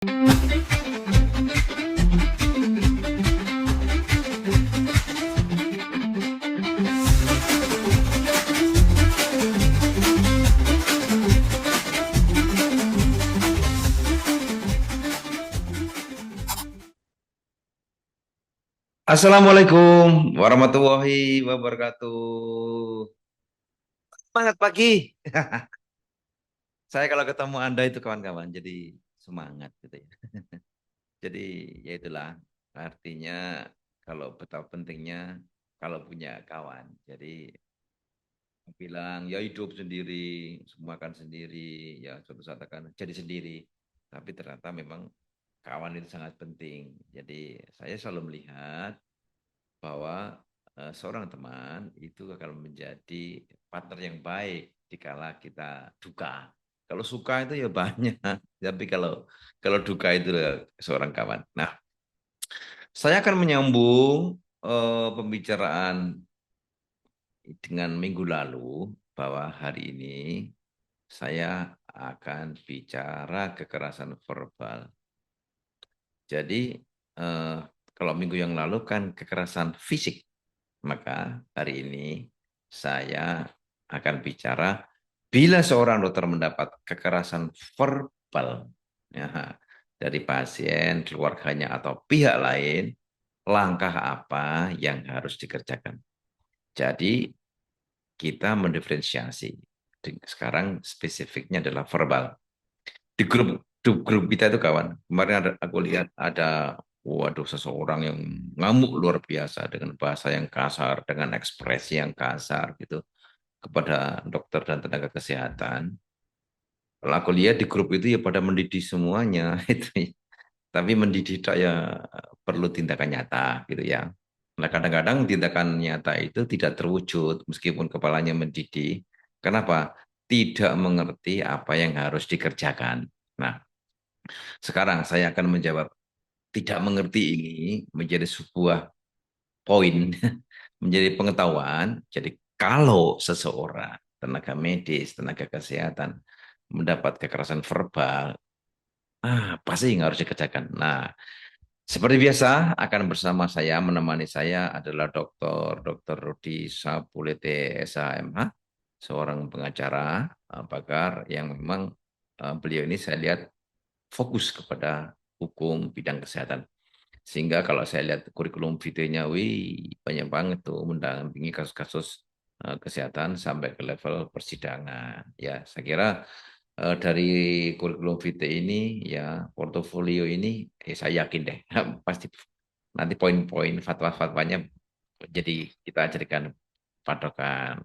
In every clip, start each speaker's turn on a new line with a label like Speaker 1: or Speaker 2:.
Speaker 1: Assalamualaikum warahmatullahi wabarakatuh. Semangat pagi. Saya kalau ketemu Anda itu kawan-kawan, jadi semangat gitu ya. Jadi ya itulah artinya kalau betapa pentingnya kalau punya kawan. Jadi bilang ya hidup sendiri, semua kan sendiri, ya suatu saat akan jadi sendiri. Tapi ternyata memang kawan itu sangat penting. Jadi saya selalu melihat bahwa seorang teman itu akan menjadi partner yang baik dikala kita duka. Kalau suka itu ya banyak, tapi kalau duka itu ya seorang kawan. Nah, saya akan menyambung pembicaraan dengan minggu lalu bahwa hari ini saya akan bicara kekerasan verbal. Jadi kalau minggu yang lalu kan kekerasan fisik. Maka hari ini saya akan bicara bila seorang dokter mendapat kekerasan verbal ya, dari pasien, keluarganya atau pihak lain, langkah apa yang harus dikerjakan. Jadi kita mendiferensiasi. Sekarang spesifiknya adalah verbal. Di grup kita itu kawan, kemarin aku lihat ada waduh seseorang yang ngamuk luar biasa dengan bahasa yang kasar, dengan ekspresi yang kasar gitu kepada dokter dan tenaga kesehatan. Kalau aku lihat di grup itu ya pada mendidih semuanya itu. Tapi mendidik ya perlu tindakan nyata gitu ya. Nah kadang-kadang tindakan nyata itu tidak terwujud meskipun kepalanya mendidih. Kenapa? Tidak mengerti apa yang harus dikerjakan. Nah, sekarang saya akan menjawab tidak mengerti ini menjadi sebuah poin, menjadi pengetahuan. Jadi kalau seseorang, tenaga medis, tenaga kesehatan, mendapat kekerasan verbal, pasti yang harus dikerjakan. Nah, seperti biasa, akan bersama saya, menemani saya adalah Dr. Rudi Sapulete, SHMH, seorang pengacara, pakar yang memang beliau ini saya lihat fokus kepada hukum bidang kesehatan. Sehingga kalau saya lihat kurikulum vitae-nya, wih, banyak banget tuh mendampingi kasus-kasus kesehatan sampai ke level persidangan. Ya, saya kira dari kurikulum vitae ini, ya, portofolio ini, saya yakin deh, pasti nanti poin-poin fatwa-fatwanya jadi kita jadikan patokan.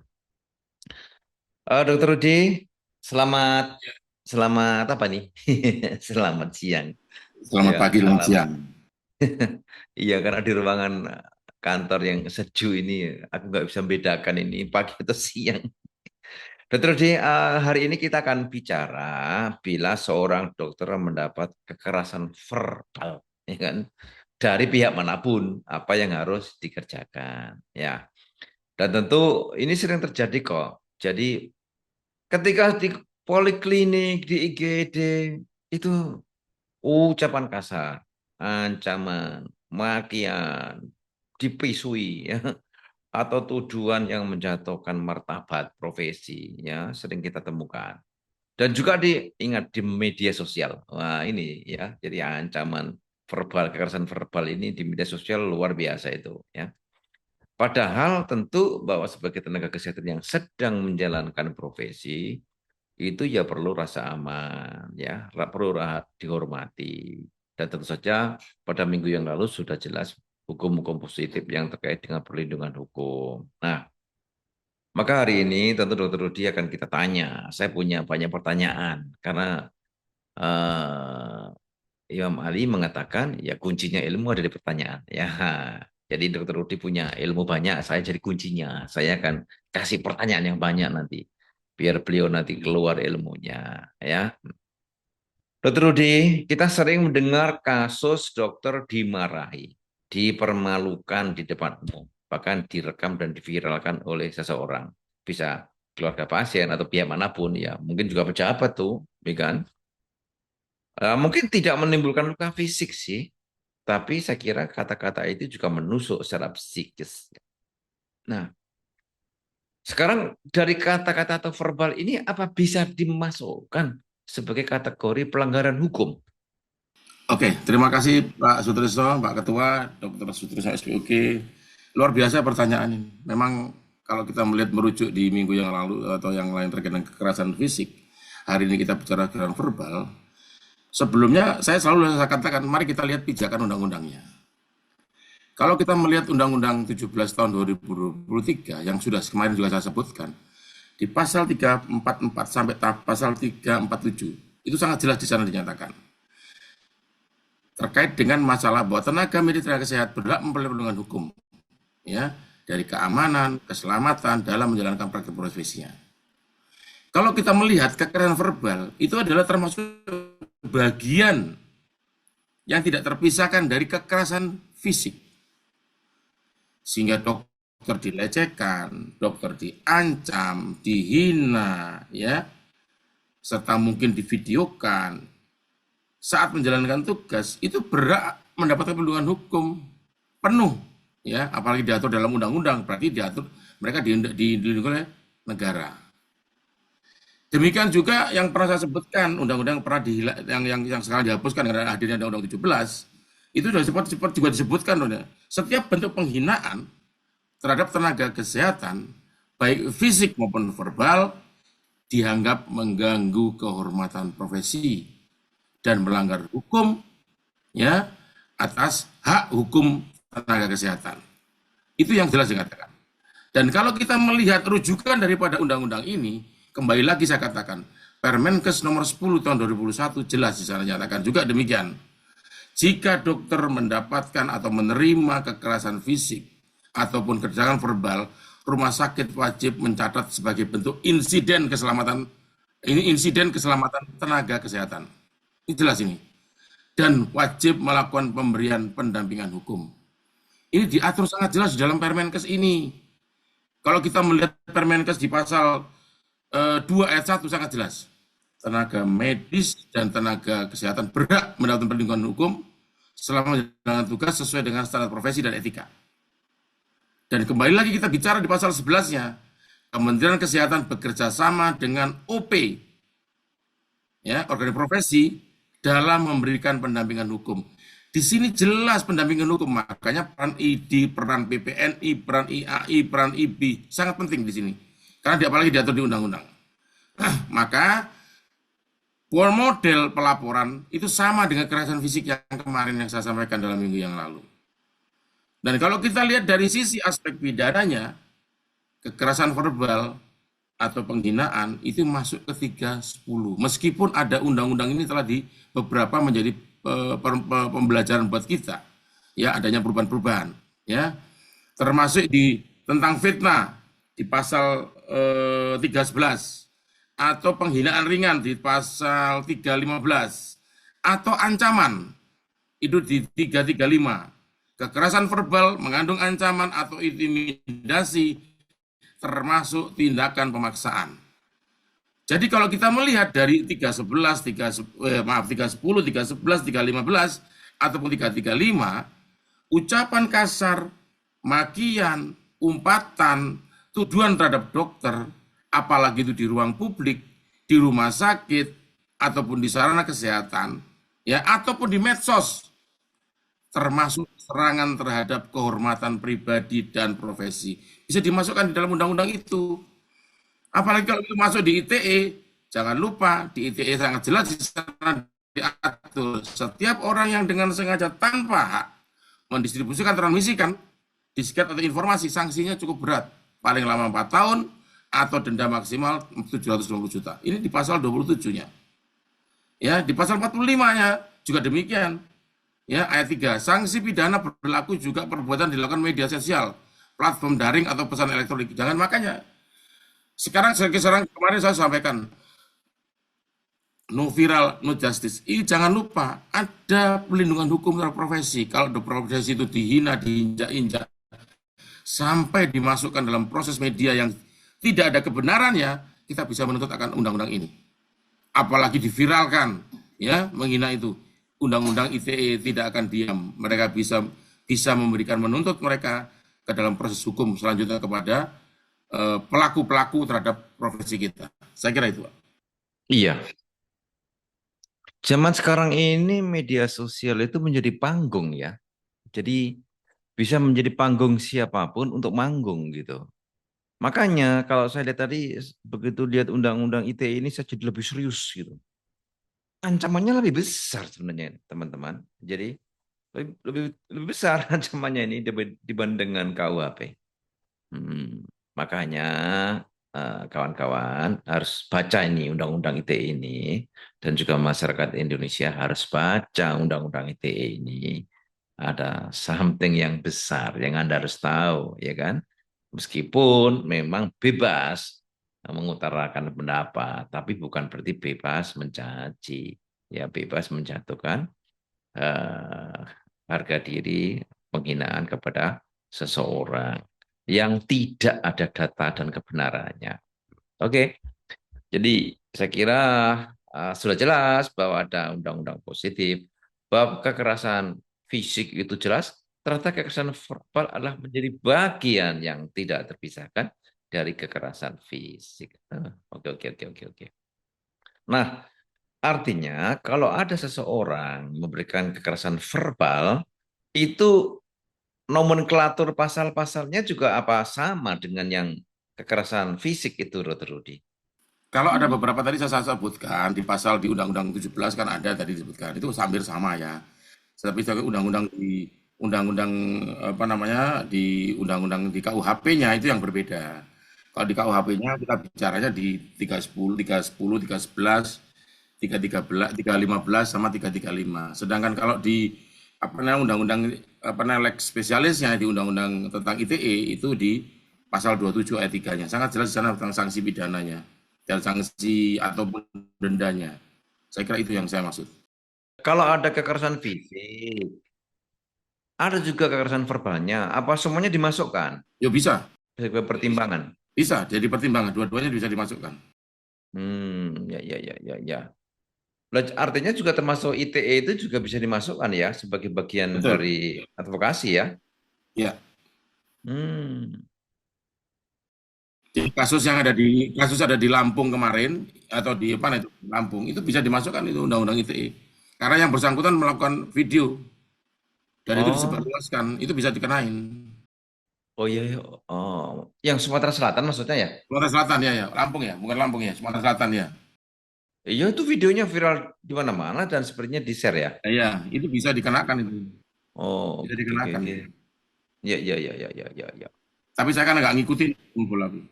Speaker 1: Dokter Rudi, selamat selamat apa nih? Selamat siang.
Speaker 2: Selamat
Speaker 1: Ya,
Speaker 2: pagi, selamat
Speaker 1: alam.
Speaker 2: siang.
Speaker 1: Iya, karena di ruangan kantor yang sejuk ini, aku nggak bisa membedakan ini pagi atau siang. Dokter Rudi, hari ini kita akan bicara bila seorang dokter mendapat kekerasan verbal, ya kan, dari pihak manapun, apa yang harus dikerjakan, ya. Dan tentu ini sering terjadi kok. Jadi ketika di poliklinik, di IGD, itu ucapan kasar, ancaman, makian, dipisui, ya, atau tuduhan yang menjatuhkan martabat profesi, ya, sering kita temukan. Dan juga diingat di media sosial. Wah, ini ya, jadi ancaman verbal, kekerasan verbal ini di media sosial luar biasa itu, ya. Padahal tentu bahwa sebagai tenaga kesehatan yang sedang menjalankan profesi, itu ya perlu rasa aman, ya, perlu dihormati. Dan tentu saja pada minggu yang lalu sudah jelas hukum-hukum positif yang terkait dengan perlindungan hukum. Nah, maka hari ini tentu Dokter Rudi akan kita tanya. Saya punya banyak pertanyaan karena eh, Imam Ali mengatakan ya kuncinya ilmu ada di pertanyaan. Ya, jadi Dokter Rudi punya ilmu banyak, saya jadi kuncinya. Saya akan kasih pertanyaan yang banyak nanti, biar beliau nanti keluar ilmunya. Ya, Dokter Rudi, kita sering mendengar kasus dokter dimarahi, dipermalukan di depan umum, bahkan direkam dan diviralkan oleh seseorang. Bisa keluarga pasien atau pihak manapun, ya mungkin juga pejabat tuh, ya kan? Mungkin tidak menimbulkan luka fisik sih, tapi saya kira kata-kata itu juga menusuk secara psikis. Nah, sekarang dari kata-kata atau verbal ini apa bisa dimasukkan sebagai kategori pelanggaran hukum?
Speaker 2: Oke, terima kasih Pak Sutrisno, Pak Ketua, Dr. Sutrisno SPOK. Luar biasa pertanyaan ini. Memang kalau kita melihat merujuk di minggu yang lalu atau yang lain terkait dengan kekerasan fisik, hari ini kita bicara kekerasan verbal. Sebelumnya saya katakan, mari kita lihat pijakan undang-undangnya. Kalau kita melihat Undang-Undang 17 tahun 2023 yang sudah kemarin juga saya sebutkan, di pasal 344 sampai pasal 347, itu sangat jelas di sana dinyatakan terkait dengan masalah bahwa tenaga medis tenaga kesehatan berhak memperoleh perlindungan hukum ya dari keamanan, keselamatan dalam menjalankan praktik profesinya. Kalau kita melihat kekerasan verbal itu adalah termasuk bagian yang tidak terpisahkan dari kekerasan fisik. Sehingga dokter dilecehkan, dokter diancam, dihina, ya, serta mungkin divideokan saat menjalankan tugas itu berhak mendapatkan perlindungan hukum penuh, ya, apalagi diatur dalam undang-undang, berarti diatur mereka dilindungi oleh negara. Demikian juga yang pernah saya sebutkan, undang-undang pernah yang sekarang dihapuskan karena hadirnya undang-undang 17, itu sudah juga disebutkan, setiap bentuk penghinaan terhadap tenaga kesehatan, baik fisik maupun verbal, dianggap mengganggu kehormatan profesi dan melanggar hukum, ya, atas hak hukum tenaga kesehatan. Itu yang jelas dikatakan. Dan kalau kita melihat rujukan daripada undang-undang ini, kembali lagi saya katakan, Permenkes nomor 10 tahun 2021 jelas di sana nyatakan juga demikian. Jika dokter mendapatkan atau menerima kekerasan fisik ataupun kekerasan verbal, rumah sakit wajib mencatat sebagai bentuk insiden keselamatan tenaga kesehatan. Ini jelas ini. Dan wajib melakukan pemberian pendampingan hukum. Ini diatur sangat jelas di dalam Permenkes ini. Kalau kita melihat Permenkes di pasal 2 ayat 1 sangat jelas. Tenaga medis dan tenaga kesehatan berhak mendapatkan perlindungan hukum selama menjalankan tugas sesuai dengan standar profesi dan etika. Dan kembali lagi kita bicara di pasal 11-nya, Kementerian Kesehatan bekerja sama dengan OP, ya, organisasi profesi, dalam memberikan pendampingan hukum. Di sini jelas pendampingan hukum, makanya peran ID, peran PPNI, peran IAI, peran IB sangat penting di sini. Karena apalagi diatur di undang-undang. Maka model pelaporan itu sama dengan kekerasan fisik yang kemarin yang saya sampaikan dalam minggu yang lalu. Dan kalau kita lihat dari sisi aspek pidananya, kekerasan verbal atau penghinaan itu masuk ke 310. Meskipun ada undang-undang ini telah di beberapa menjadi pembelajaran buat kita, ya, adanya perubahan-perubahan, ya, termasuk di tentang fitnah di pasal 311 atau penghinaan ringan di pasal 315 atau ancaman itu di 335. Kekerasan verbal mengandung ancaman atau intimidasi termasuk tindakan pemaksaan. Jadi kalau kita melihat dari 311, 310, 311, 315 ataupun 335, ucapan kasar, makian, umpatan, tuduhan terhadap dokter, apalagi itu di ruang publik, di rumah sakit, ataupun di sarana kesehatan, ya, ataupun di medsos, termasuk serangan terhadap kehormatan pribadi dan profesi, bisa dimasukkan di dalam undang-undang itu. Apalagi kalau itu masuk di ITE, jangan lupa di ITE sangat jelas di sana diatur setiap orang yang dengan sengaja tanpa hak mendistribusikan, transmisikan, disket atau informasi, sanksinya cukup berat, paling lama 4 tahun atau denda maksimal 750 juta. Ini di pasal 27-nya. Ya, di pasal 45-nya juga demikian. Ya, ayat 3, sanksi pidana berlaku juga perbuatan dilakukan media sosial, platform daring atau pesan elektronik. Jangan, makanya sekarang kemarin saya sampaikan no viral, no justice. Ini jangan lupa ada pelindungan hukum terhadap profesi. Kalau profesi itu dihina, diinjak-injak, sampai dimasukkan dalam proses media yang tidak ada kebenarannya, kita bisa menuntut akan undang-undang ini. Apalagi diviralkan, ya menghina itu. Undang-undang ITE tidak akan diam. Mereka bisa memberikan menuntut mereka ke dalam proses hukum selanjutnya kepada pelaku-pelaku terhadap profesi kita. Saya kira itu, Pak.
Speaker 1: Iya, zaman sekarang ini media sosial itu menjadi panggung ya. Jadi bisa menjadi panggung siapapun untuk manggung gitu. Makanya kalau saya lihat tadi begitu lihat undang-undang ITE ini saya jadi lebih serius gitu. Ancamannya lebih besar sebenarnya teman-teman. Jadi lebih besar ancamannya ini dibanding dengan KUHP. Hmm, makanya kawan-kawan harus baca ini undang-undang ITE ini dan juga masyarakat Indonesia harus baca undang-undang ITE ini. Ada something yang besar yang Anda harus tahu, ya kan? Meskipun memang bebas mengutarakan pendapat, tapi bukan berarti bebas mencaci, ya bebas menjatuhkan eh, harga diri, penghinaan kepada seseorang yang tidak ada data dan kebenarannya. Oke, jadi saya kira sudah jelas bahwa ada undang-undang positif, bahwa kekerasan fisik itu jelas, ternyata kekerasan verbal adalah menjadi bagian yang tidak terpisahkan dari kekerasan fisik. Oke, oke, oke, oke, oke. Nah, artinya kalau ada seseorang memberikan kekerasan verbal, itu nomenklatur pasal-pasalnya juga apa sama dengan yang kekerasan fisik itu, Rudi?
Speaker 2: Kalau ada beberapa tadi saya sebutkan di pasal di Undang-Undang 17 kan ada tadi disebutkan itu hampir sama ya. Tapi undang-undang di undang-undang apa namanya di undang-undang di KUHP-nya itu yang berbeda. Kalau di KUHP-nya kita bicaranya di 310, 310, 311, 313, 315 sama 335. Sedangkan kalau di apa namanya undang-undang apa namanya lex spesialisnya di undang-undang tentang ITE itu di pasal 27 ayat 3-nya. Sangat jelas di sana tentang sanksi pidananya dan sanksi ataupun dendanya. Saya kira itu yang saya maksud.
Speaker 1: Kalau ada kekerasan fisik, ada juga kekerasan verbalnya. Apa semuanya dimasukkan
Speaker 2: Ya bisa,
Speaker 1: sebagai pertimbangan?
Speaker 2: bisa jadi pertimbangan. Dua-duanya bisa dimasukkan.
Speaker 1: Ya, ya, ya, ya, ya. Artinya juga termasuk ITE itu juga bisa dimasukkan ya sebagai bagian
Speaker 2: Betul.
Speaker 1: dari advokasi ya.
Speaker 2: Ya.
Speaker 1: Hmm.
Speaker 2: Jadi kasus ada di Lampung kemarin atau di mana itu Lampung itu bisa dimasukkan itu undang-undang ITE. Karena yang bersangkutan melakukan video dan itu
Speaker 1: Oh,
Speaker 2: disebarluaskan, itu bisa dikenain.
Speaker 1: oh iya, iya. Oh, yang Sumatera Selatan maksudnya ya?
Speaker 2: Sumatera Selatan ya, ya, Lampung ya, bukan Lampung ya, Sumatera Selatan ya.
Speaker 1: Iya itu videonya viral di mana-mana dan sepertinya di-share ya.
Speaker 2: Ya, ya, itu bisa dikenakan itu,
Speaker 1: Oh,
Speaker 2: bisa
Speaker 1: oke, oke,
Speaker 2: dikenakan.
Speaker 1: oke. Ya, ya, ya, ya, ya, ya, ya.
Speaker 2: Tapi saya kan nggak ngikutin kumpul lagi.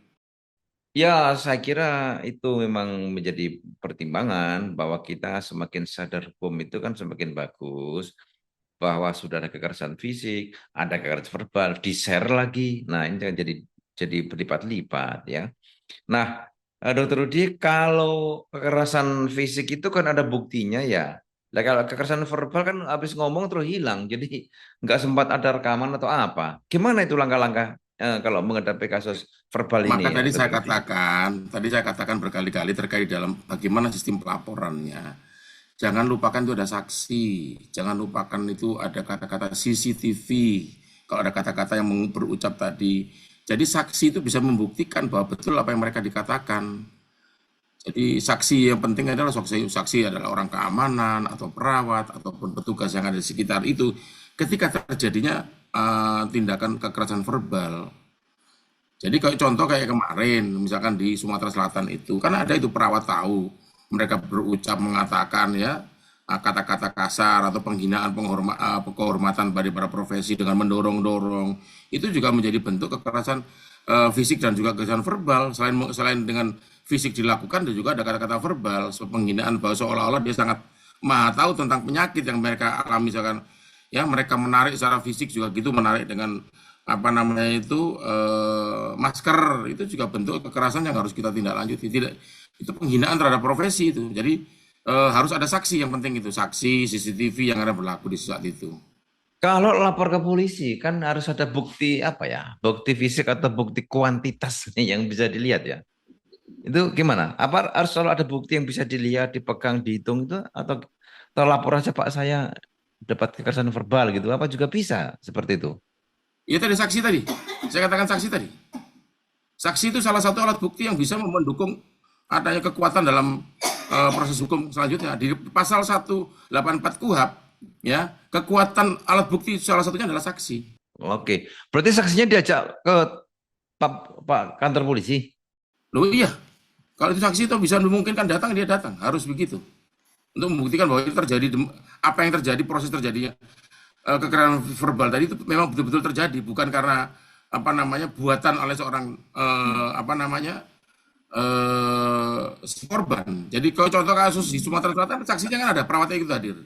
Speaker 1: Ya, saya kira itu memang menjadi pertimbangan bahwa kita semakin sadar hukum itu kan semakin bagus, bahwa sudah ada kekerasan fisik, ada kekerasan verbal, di-share lagi. Nah, ini kan jadi berlipat-lipat ya. Nah, Dokter Rudi, kalau kekerasan fisik itu kan ada buktinya ya. Nah, kalau kekerasan verbal kan habis ngomong terus hilang, jadi nggak sempat ada rekaman atau apa. Gimana itu langkah-langkah kalau menghadapi kasus verbal ini
Speaker 2: Maka
Speaker 1: ya, Dokter Rudi?
Speaker 2: tadi saya katakan berkali-kali terkait dalam bagaimana sistem pelaporannya. Jangan lupakan itu ada saksi, jangan lupakan itu ada kata-kata CCTV, kalau ada kata-kata yang berucap tadi. Jadi saksi itu bisa membuktikan bahwa betul apa yang mereka dikatakan. Jadi saksi yang penting adalah saksi adalah orang keamanan atau perawat ataupun petugas yang ada di sekitar itu. Ketika terjadinya tindakan kekerasan verbal, jadi kayak contoh kayak kemarin, misalkan di Sumatera Selatan itu, kan ada itu perawat tahu, mereka berucap mengatakan ya kata-kata kasar atau penghinaan kehormatan pada para profesi dengan mendorong-dorong, itu juga menjadi bentuk kekerasan fisik dan juga kekerasan verbal. Selain dengan fisik dilakukan, dan juga ada kata-kata verbal, penghinaan bahwa seolah-olah dia sangat maha tahu tentang penyakit yang mereka alami, misalkan ya mereka menarik secara fisik juga gitu, menarik dengan apa namanya itu masker itu juga bentuk kekerasan yang harus kita tindak lanjuti. Tidak, itu penghinaan terhadap profesi itu. Jadi harus ada saksi yang penting itu saksi CCTV yang ada berlaku di saat itu.
Speaker 1: Kalau lapor ke polisi kan harus ada bukti apa ya? Bukti fisik atau bukti kuantitas nih yang bisa dilihat ya. Itu gimana? Apa harus selalu ada bukti yang bisa dilihat, dipegang, dihitung itu atau lapor aja Pak saya dapat kekerasan verbal gitu? Apa juga bisa seperti itu?
Speaker 2: Ya tadi saksi tadi, saya katakan saksi tadi. Saksi itu salah satu alat bukti yang bisa mendukung adanya kekuatan dalam proses hukum selanjutnya. Di pasal 184 KUHP, ya, kekuatan alat bukti salah satunya adalah saksi.
Speaker 1: Oke, berarti saksinya diajak ke Pak, Pak kantor polisi.
Speaker 2: Loh iya, kalau itu saksi itu bisa memungkinkan datang, dia datang. Harus begitu. Untuk membuktikan bahwa itu terjadi, apa yang terjadi, proses terjadinya kekerasan verbal tadi itu memang betul-betul terjadi, bukan karena apa namanya buatan oleh seorang apa namanya si korban. Jadi kalau contoh kasus di Sumatera Selatan, saksinya kan ada perawatnya itu hadir.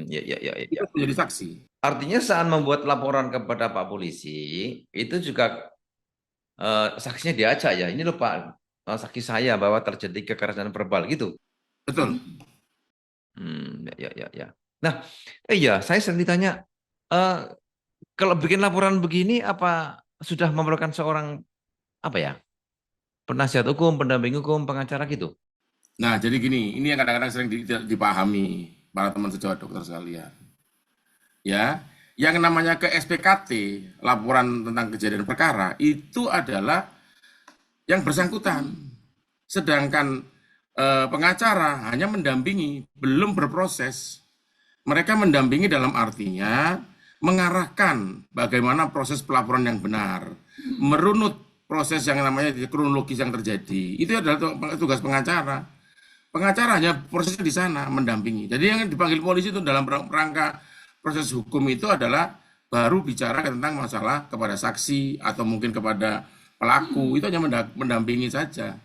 Speaker 1: Ya, ya, ya, ya.
Speaker 2: Itu
Speaker 1: Ya.
Speaker 2: menjadi saksi.
Speaker 1: Artinya saat membuat laporan kepada Pak Polisi itu juga saksinya diajak ya. Ini loh Pak, saksi saya bahwa terjadi kekerasan verbal gitu.
Speaker 2: Betul.
Speaker 1: Ya, ya, ya, ya. Nah, iya, saya sering ditanya, eh, kalau bikin laporan begini, apa sudah memerlukan seorang apa ya, penasihat hukum, pendamping hukum, pengacara gitu?
Speaker 2: Nah, jadi gini, ini yang kadang-kadang sering dipahami para teman sejawat dokter sekalian. Ya, yang namanya ke SPKT, laporan tentang kejadian perkara, itu adalah yang bersangkutan. Sedangkan pengacara hanya mendampingi, belum berproses. Mereka mendampingi dalam artinya mengarahkan bagaimana proses pelaporan yang benar, merunut proses yang namanya kronologis yang terjadi. Itu adalah tugas pengacara. Pengacara hanya prosesnya di sana mendampingi. Jadi yang dipanggil polisi itu dalam rangka proses hukum itu adalah baru bicara tentang masalah kepada saksi atau mungkin kepada pelaku, itu hanya mendampingi saja.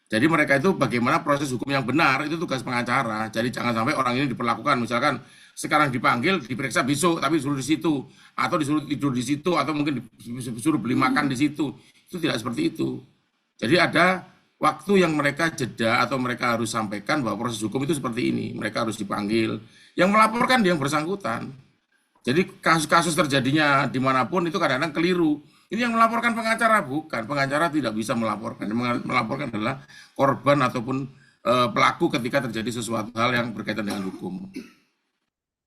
Speaker 2: Jadi mereka itu bagaimana proses hukum yang benar itu tugas pengacara. Jadi jangan sampai orang ini diperlakukan misalkan sekarang dipanggil diperiksa besok tapi disuruh di situ atau disuruh tidur di situ atau mungkin disuruh beli makan di situ. Itu tidak seperti itu. Jadi ada waktu yang mereka jeda atau mereka harus sampaikan bahwa proses hukum itu seperti ini. Mereka harus dipanggil. Yang melaporkan dia yang bersangkutan. Jadi kasus-kasus terjadinya dimanapun itu kadang-kadang keliru. Ini yang melaporkan pengacara, bukan. Pengacara tidak bisa melaporkan. Yang melaporkan adalah korban ataupun pelaku ketika terjadi sesuatu hal yang berkaitan dengan hukum.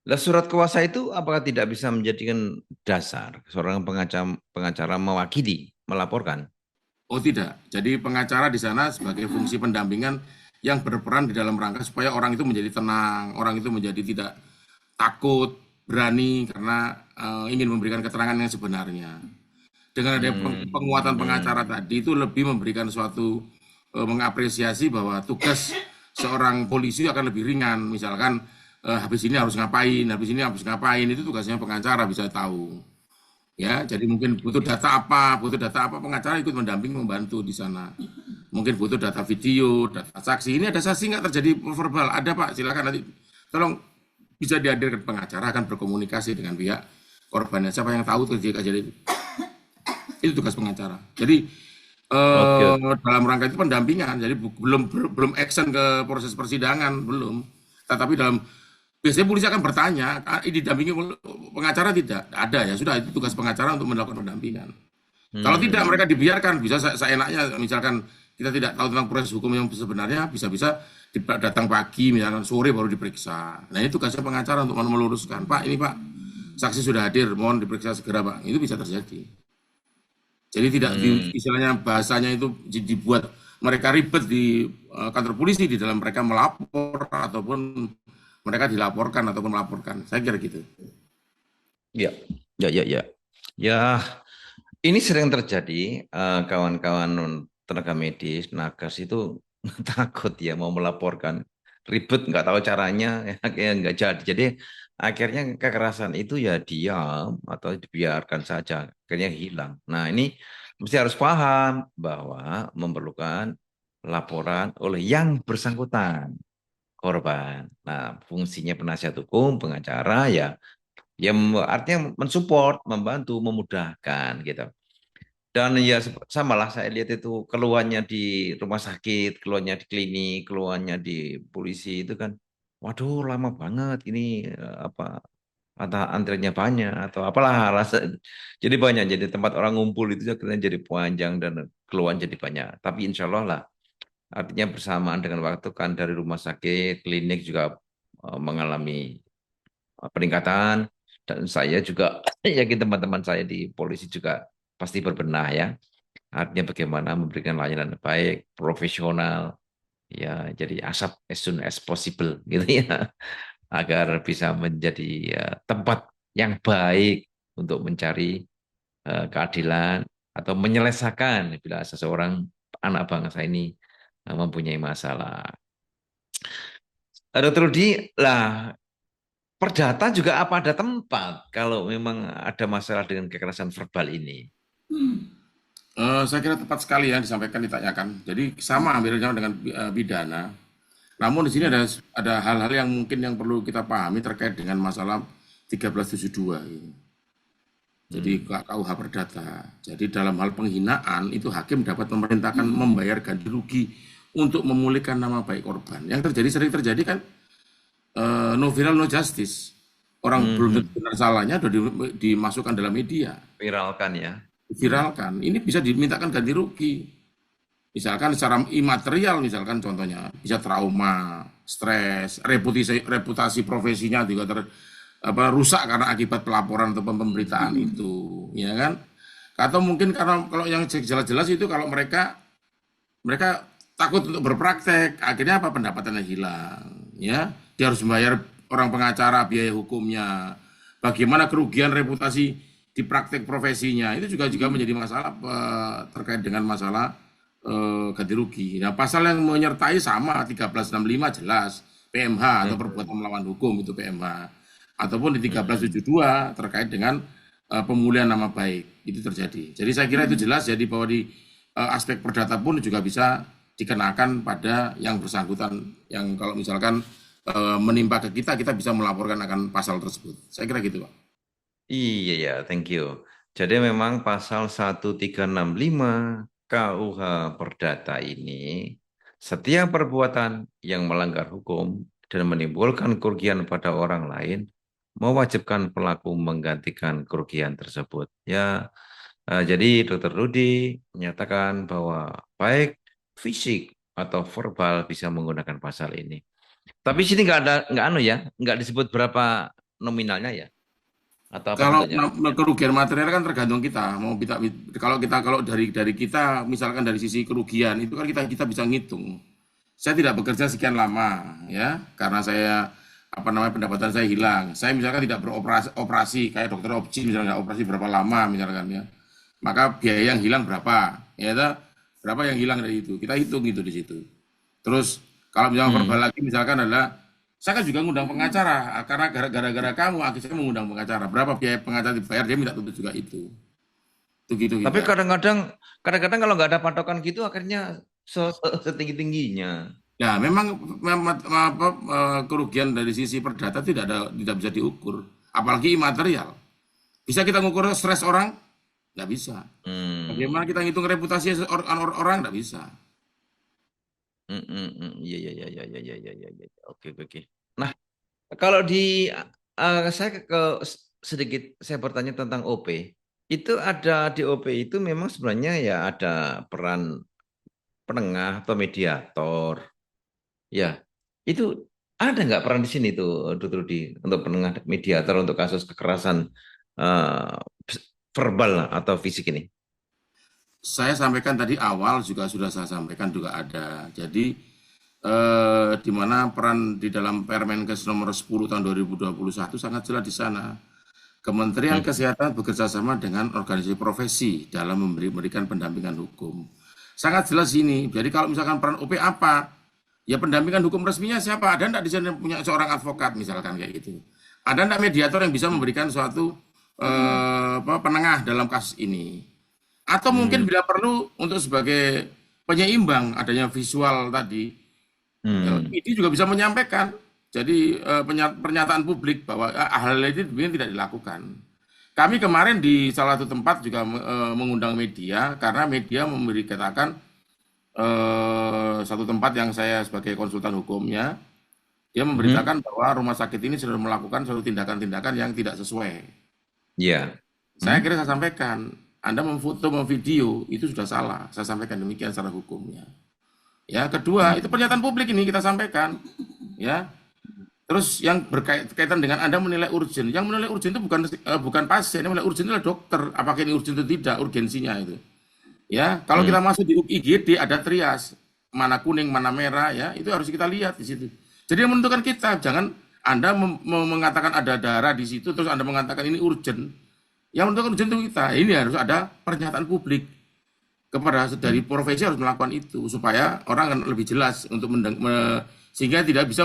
Speaker 1: Lah surat kuasa itu apakah tidak bisa menjadikan dasar seorang pengacara mewakili, melaporkan?
Speaker 2: Oh tidak, jadi pengacara di sana sebagai fungsi pendampingan yang berperan di dalam rangka supaya orang itu menjadi tenang, orang itu menjadi tidak takut, berani karena ingin memberikan keterangan yang sebenarnya. Dengan adanya penguatan pengacara
Speaker 1: Hmm.
Speaker 2: tadi itu lebih memberikan suatu mengapresiasi bahwa tugas seorang polisi akan lebih ringan. Misalkan habis ini harus ngapain, habis ini harus ngapain, itu tugasnya pengacara bisa tahu. Ya, jadi mungkin butuh data apa, pengacara ikut mendamping membantu di sana. Mungkin butuh data video, data saksi. Ini ada saksi nggak terjadi verbal? Ada Pak, silakan nanti tolong bisa dihadirkan pengacara akan berkomunikasi dengan pihak korbannya. Siapa yang tahu terjadi kejadian itu tugas pengacara. Jadi
Speaker 1: Oke.
Speaker 2: dalam rangka itu pendampingan. Jadi belum action ke proses persidangan belum. Tetapi dalam biasanya polisi akan bertanya, ini didampingi pengacara tidak? Ada ya, sudah itu tugas pengacara untuk melakukan pendampingan. Kalau tidak
Speaker 1: Hmm.
Speaker 2: mereka dibiarkan, bisa seenaknya misalkan kita tidak tahu tentang proses hukum yang sebenarnya, bisa-bisa datang pagi, misalkan sore baru diperiksa. Nah ini tugasnya pengacara untuk meluruskan, Pak ini Pak, saksi sudah hadir, mohon diperiksa segera Pak. Itu bisa terjadi. Jadi tidak
Speaker 1: Hmm.
Speaker 2: istilahnya bahasanya itu dibuat mereka ribet di kantor polisi di dalam mereka melapor ataupun mereka dilaporkan ataupun melaporkan. Saya kira gitu.
Speaker 1: Ya, ya, ya, ya. Ya, ini sering terjadi, kawan-kawan tenaga medis, nakes itu takut ya mau melaporkan, ribet nggak tahu caranya, ya, kayak nggak jadi. Jadi akhirnya kekerasan itu ya diam atau dibiarkan saja, akhirnya hilang. Nah ini mesti harus paham bahwa memerlukan laporan oleh yang bersangkutan, korban. Nah fungsinya penasihat hukum, pengacara ya, ya artinya mensupport, membantu, memudahkan gitu. Dan ya sama lah saya lihat itu keluhannya di rumah sakit, keluhannya di klinik, keluhannya di polisi itu kan, waduh lama banget ini apa atau antriannya banyak atau apalah alasan. Jadi banyak, jadi tempat orang ngumpul itu akhirnya jadi panjang dan keluhan jadi banyak. Tapi insya Allah lah, artinya bersamaan dengan waktu kan dari rumah sakit, klinik juga mengalami peningkatan, dan saya juga yakin teman-teman saya di polisi juga pasti berbenah ya. Artinya bagaimana memberikan layanan baik, profesional, ya jadi asap as soon as possible gitu ya, agar bisa menjadi tempat yang baik untuk mencari keadilan atau menyelesaikan bila seseorang anak bangsa ini mempunyai masalah. Dokter Rudi, lah perdata juga apa ada tempat kalau memang ada masalah dengan kekerasan verbal ini?
Speaker 2: Saya kira tepat sekali ya disampaikan, ditanyakan. Jadi sama hampirnya dengan pidana. Namun di sini ada hal-hal yang mungkin yang perlu kita pahami terkait dengan masalah 1372 ini. Jadi
Speaker 1: Hmm.
Speaker 2: KUH Perdata. Jadi dalam hal penghinaan itu hakim dapat memerintahkan membayar ganti rugi untuk memulihkan nama baik korban. Yang terjadi sering terjadi kan no viral no justice. Orang belum tentu
Speaker 1: Hmm.
Speaker 2: benar salahnya sudah dimasukkan dalam media,
Speaker 1: Viralkan ya.
Speaker 2: viralkan. Ini bisa dimintakan ganti rugi. Misalkan secara imaterial, misalkan contohnya bisa trauma, stres, reputasi profesinya juga rusak karena akibat pelaporan atau pemberitaan itu, ya kan? Atau mungkin karena kalau yang jelas-jelas itu kalau mereka mereka takut untuk berpraktek, akhirnya apa, pendapatannya hilang, ya. Dia harus membayar orang pengacara biaya hukumnya. Bagaimana kerugian reputasi di praktek profesinya itu juga menjadi masalah terkait dengan masalah ganti rugi. Nah, pasal yang menyertai sama 1365 jelas PMH atau
Speaker 1: Hmm.
Speaker 2: perbuatan melawan hukum itu PMH. Ataupun di
Speaker 1: Hmm.
Speaker 2: 1372 terkait dengan pemulihan nama baik itu terjadi. Jadi saya kira itu jelas, jadi bahwa di aspek perdata pun juga bisa dikenakan pada yang bersangkutan, yang kalau misalkan menimpa ke kita, kita bisa melaporkan akan pasal tersebut. Saya kira gitu, Pak.
Speaker 1: Iya ya, thank you. Jadi memang pasal 1365 KUH Perdata ini, setiap perbuatan yang melanggar hukum dan menimbulkan kerugian pada orang lain, mewajibkan pelaku menggantikan kerugian tersebut. Ya, jadi Dokter Rudi menyatakan bahwa baik fisik atau verbal bisa menggunakan pasal ini. Tapi sini nggak anu ya, nggak disebut berapa nominalnya ya, atau apa
Speaker 2: Kalau
Speaker 1: bentuknya?
Speaker 2: kerugian material kan tergantung kita mau kita, kalau dari kita misalkan dari sisi kerugian itu kan kita bisa ngitung. Saya tidak bekerja sekian lama ya karena saya pendapatan saya hilang. Saya misalkan tidak beroperasi kayak dokter opsi misalnya, operasi berapa lama misalkan ya. Maka biaya yang hilang berapa? Ya berapa yang hilang dari itu? Kita hitung itu di situ. Terus kalau misalnya
Speaker 1: Hmm.
Speaker 2: verbal lagi misalkan adalah saya kan juga ngundang pengacara karena gara-gara kamu akhirnya saya mengundang pengacara. Berapa biaya pengacara dibayar, dia minta tuntut juga itu. Itu gitu
Speaker 1: Tapi
Speaker 2: kita.
Speaker 1: kadang-kadang kalau nggak ada patokan gitu akhirnya setinggi-tingginya.
Speaker 2: Ya, memang kerugian dari sisi perdata tidak bisa diukur, apalagi imaterial. Bisa kita ngukur stres orang? Nggak bisa. Bagaimana
Speaker 1: Hmm.
Speaker 2: kita ngitung reputasi orang? Nggak bisa.
Speaker 1: Iya, iya, iya, iya, iya, iya, iya, iya, iya. Oke, oke, oke. Nah, kalau di saya sedikit saya bertanya tentang OP. Itu ada di OP itu memang sebenarnya ya ada peran penengah atau mediator. Ya, itu ada nggak peran di sini tuh, Dr. Rudi, untuk penengah mediator untuk kasus kekerasan eh, verbal atau fisik ini?
Speaker 2: Saya sampaikan tadi awal juga sudah saya sampaikan juga ada. Jadi di mana peran di dalam Permenkes nomor 10 tahun 2021 sangat jelas di sana. Kementerian
Speaker 1: Hmm.
Speaker 2: Kesehatan bekerjasama dengan organisasi profesi dalam memberikan pendampingan hukum. Sangat jelas ini. Jadi kalau misalkan peran OP apa? Ya pendampingan hukum resminya siapa? Ada enggak di sana punya seorang advokat misalkan kayak gitu? Ada enggak mediator yang bisa memberikan suatu penengah dalam kasus ini? Atau mungkin
Speaker 1: Hmm.
Speaker 2: bila perlu untuk sebagai penyeimbang adanya visual tadi,
Speaker 1: Hmm.
Speaker 2: ini juga bisa menyampaikan. Jadi pernyataan publik bahwa hal ini sebenarnya tidak dilakukan. Kami kemarin di salah satu tempat juga mengundang media karena media memberi katakan satu tempat yang saya sebagai konsultan hukumnya Dia
Speaker 1: Mhm.
Speaker 2: memberitakan bahwa rumah sakit ini sudah melakukan suatu tindakan-tindakan yang tidak sesuai.
Speaker 1: Ya.
Speaker 2: Saya
Speaker 1: Mhm.
Speaker 2: kira saya sampaikan, Anda memfoto, memvideo, itu sudah salah. Saya sampaikan demikian secara hukumnya. Ya, kedua, itu
Speaker 1: Mhm.
Speaker 2: pernyataan publik ini kita sampaikan. Ya, terus yang berkaitan dengan Anda menilai urgent. Yang menilai urgent itu bukan pasien, yang menilai urgent itu adalah dokter. Apakah ini urgent atau tidak, urgensinya itu. Ya, kalau
Speaker 1: Mhm.
Speaker 2: kita masuk di IGD ada trias, mana kuning, mana merah ya, itu harus kita lihat di situ. Jadi yang menentukan kita, jangan Anda mengatakan ada darah di situ terus Anda mengatakan ini urgent. Yang menentukan urgent itu kita. Ini harus ada pernyataan publik kepada dari
Speaker 1: Mhm.
Speaker 2: profesi harus melakukan itu supaya orang akan lebih jelas untuk sehingga tidak bisa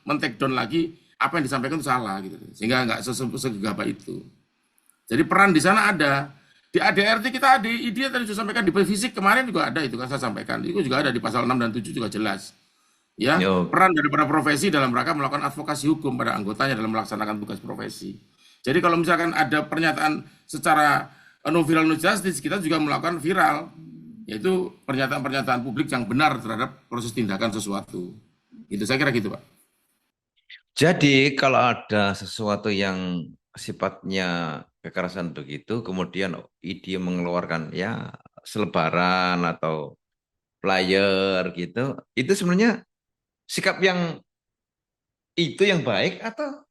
Speaker 2: men-take down lagi apa yang disampaikan itu salah gitu. Sehingga nggak segagah itu. Jadi peran di sana ada. Di ADRT kita ada, dia tadi sudah sampaikan di fisik kemarin juga ada itu kan saya sampaikan. Itu juga ada di pasal 6 dan 7 juga jelas. Ya,
Speaker 1: Yo.
Speaker 2: peran daripada profesi dalam rangka melakukan advokasi hukum pada anggotanya dalam melaksanakan tugas profesi. Jadi kalau misalkan ada pernyataan secara no viral no justice, kita juga melakukan viral, yaitu pernyataan-pernyataan publik yang benar terhadap proses tindakan sesuatu. Itu saya kira gitu, Pak.
Speaker 1: Jadi kalau ada sesuatu yang sifatnya kekerasan begitu, kemudian ID mengeluarkan ya selebaran atau flyer gitu, itu sebenarnya sikap yang itu yang baik atau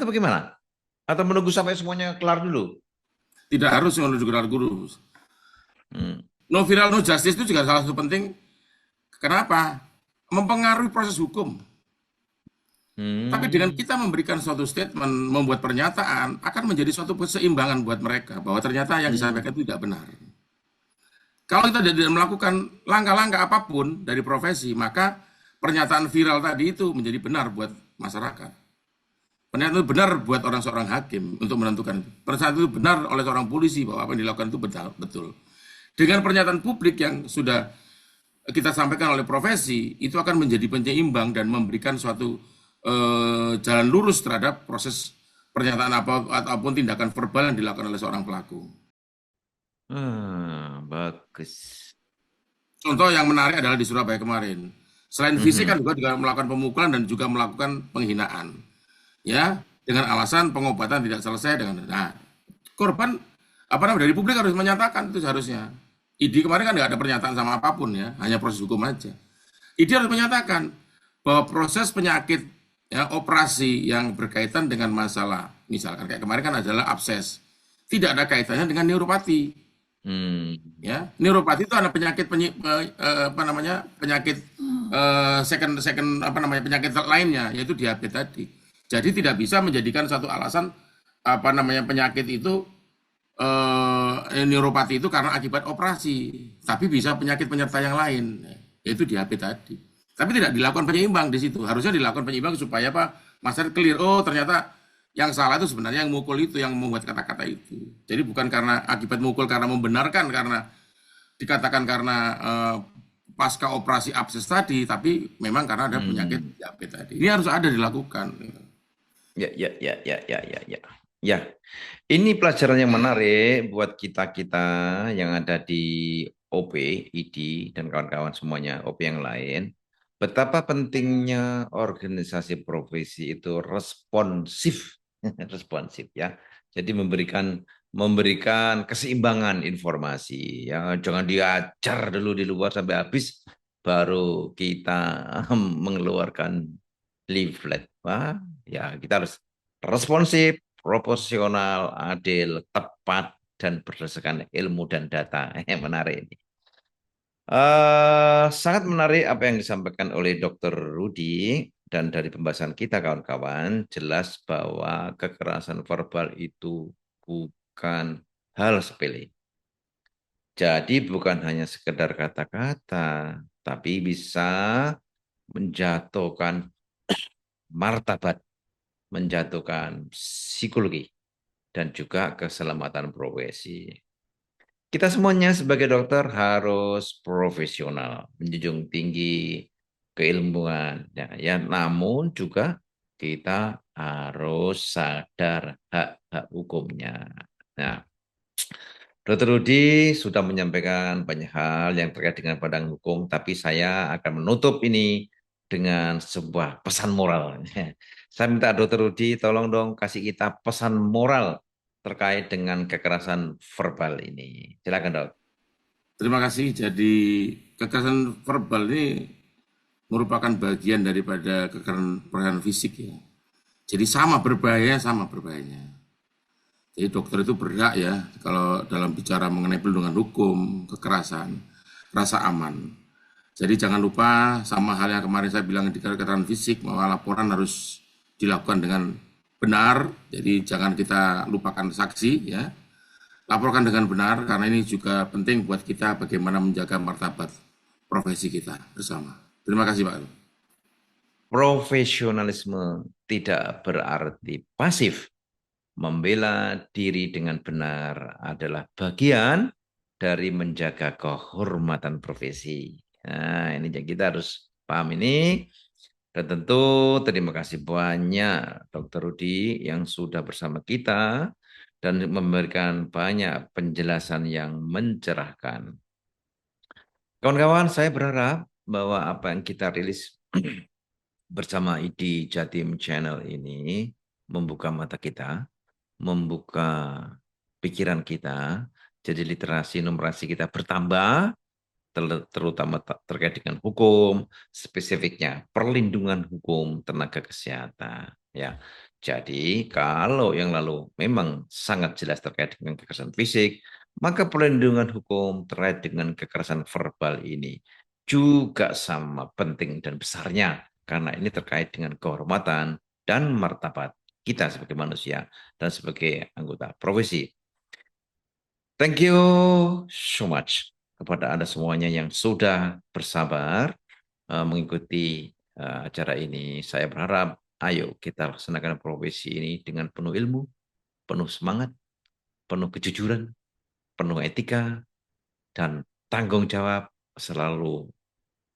Speaker 1: bagaimana? Atau menunggu sampai semuanya kelar dulu?
Speaker 2: Tidak harus menuju gelar guru.
Speaker 1: Hmm.
Speaker 2: No viral no justice itu juga salah satu penting. Kenapa? Mempengaruhi proses hukum. Tapi dengan
Speaker 1: Hmm.
Speaker 2: kita memberikan suatu statement, membuat pernyataan, akan menjadi suatu keseimbangan buat mereka bahwa ternyata yang
Speaker 1: Hmm.
Speaker 2: disampaikan itu tidak benar. Kalau kita tidak melakukan langkah-langkah apapun dari profesi, maka pernyataan viral tadi itu menjadi benar buat masyarakat. Pernyataan itu benar buat orang seorang hakim untuk menentukan itu. Pernyataan itu benar oleh seorang polisi bahwa apa yang dilakukan itu betul. Dengan pernyataan publik yang sudah kita sampaikan oleh profesi, itu akan menjadi penyeimbang dan memberikan suatu jalan lurus terhadap proses pernyataan apa ataupun tindakan verbal yang dilakukan oleh seorang pelaku.
Speaker 1: Bagus.
Speaker 2: Contoh yang menarik adalah di Surabaya kemarin. Selain fisik kan
Speaker 1: Mhm.
Speaker 2: juga melakukan pemukulan dan juga melakukan penghinaan. Ya, dengan alasan pengobatan tidak selesai dengan korban apa namanya dari publik harus menyatakan itu seharusnya. ID kemarin kan nggak ada pernyataan sama apapun ya, hanya proses hukum aja. ID harus menyatakan bahwa proses penyakit ya operasi yang berkaitan dengan masalah misalkan kayak kemarin kan adalah abses tidak ada kaitannya dengan neuropati
Speaker 1: Hmm.
Speaker 2: ya neuropati itu ada penyakit apa namanya penyakit second second apa namanya penyakit lainnya yaitu diabetes tadi jadi tidak bisa menjadikan satu alasan apa namanya penyakit itu neuropati itu karena akibat operasi, tapi bisa penyakit penyerta yang lain, yaitu diabetes tadi. Tapi tidak dilakukan penyeimbang di situ. Harusnya dilakukan penyeimbang supaya apa? Masyarakat clear. Oh, ternyata yang salah itu sebenarnya yang mukul itu, yang membuat kata-kata itu. Jadi bukan karena akibat mukul karena membenarkan karena dikatakan karena pasca operasi abses tadi, tapi memang karena ada
Speaker 1: Hmm.
Speaker 2: penyakit diabetes tadi. Ini harus ada dilakukan.
Speaker 1: Ya, ya, ya, ya, ya, ya, ya. Ya, ini pelajaran yang menarik buat kita-kita yang ada di OP, ID, dan kawan-kawan semuanya, OP yang lain. Betapa pentingnya organisasi profesi itu responsif, responsif ya. Jadi memberikan keseimbangan informasi ya. Jangan diajar dulu di luar sampai habis, baru kita mengeluarkan leaflet. Wah, ya kita harus responsif, proporsional, adil, tepat, dan berdasarkan ilmu dan data. Menarik ini. Sangat menarik apa yang disampaikan oleh Dr. Rudi dan dari pembahasan kita kawan-kawan jelas bahwa kekerasan verbal itu bukan hal sepele. Jadi bukan hanya sekedar kata-kata, tapi bisa menjatuhkan martabat, menjatuhkan psikologi dan juga keselamatan profesi. Kita semuanya sebagai dokter harus profesional, menjunjung tinggi keilmuan, ya. Namun juga kita harus sadar hak-hak hukumnya. Nah, Dokter Rudi sudah menyampaikan banyak hal yang terkait dengan badan hukum, tapi saya akan menutup ini dengan sebuah pesan moral. Saya minta Dokter Rudi tolong dong kasih kita pesan moral terkait dengan kekerasan verbal ini. Silakan Dok.
Speaker 2: Terima kasih. Jadi kekerasan verbal ini merupakan bagian daripada kekerasan fisik ya. Jadi sama berbahayanya. Jadi dokter itu berhak ya kalau dalam bicara mengenai perlindungan hukum, kekerasan, rasa aman. Jadi jangan lupa sama hal yang kemarin saya bilang di kekerasan fisik bahwa laporan harus dilakukan dengan benar. Jadi jangan kita lupakan saksi ya. Laporkan dengan benar karena ini juga penting buat kita bagaimana menjaga martabat profesi kita bersama. Terima kasih Pak.
Speaker 1: Profesionalisme tidak berarti pasif. Membela diri dengan benar adalah bagian dari menjaga kehormatan profesi. Nah, ini yang kita harus paham ini. Dan tentu terima kasih banyak Dokter Rudi yang sudah bersama kita dan memberikan banyak penjelasan yang mencerahkan. Kawan-kawan, saya berharap bahwa apa yang kita rilis bersama ID Jatim Channel ini membuka mata kita, membuka pikiran kita, jadi literasi numerasi kita bertambah, terutama terkait dengan hukum, spesifiknya perlindungan hukum tenaga kesehatan. Ya, jadi kalau yang lalu memang sangat jelas terkait dengan kekerasan fisik, maka perlindungan hukum terkait dengan kekerasan verbal ini juga sama penting dan besarnya, karena ini terkait dengan kehormatan dan martabat kita sebagai manusia dan sebagai anggota profesi. Thank you so much kepada Anda semuanya yang sudah bersabar mengikuti acara ini. Saya berharap, ayo kita laksanakan profesi ini dengan penuh ilmu, penuh semangat, penuh kejujuran, penuh etika, dan tanggung jawab, selalu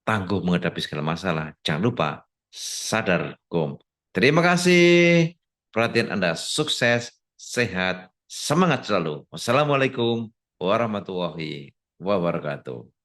Speaker 1: tangguh menghadapi segala masalah. Jangan lupa, sadar hukum. Terima kasih. Perhatian Anda sukses, sehat, semangat selalu. Wassalamualaikum warahmatullahi wabarakatuh.